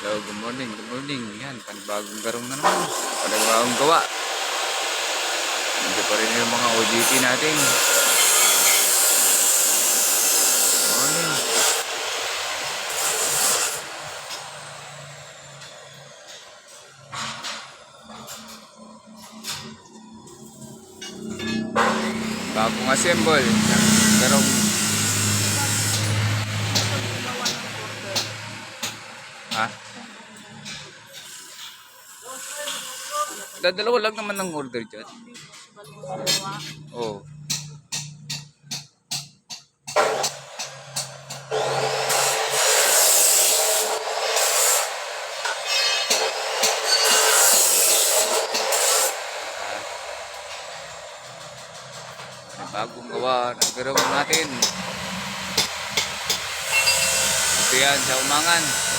Hello, good morning, good morning. Yan, panibagong garong na naman. Panibagong gawa. Hindi pa rin yung mga OJT natin. Morning. Bagong assemble ng garong. Ha? Dadalawa lang naman ng order dyan. Oo. Bagong gawa ng garong natin. Ito yan sa Umangan.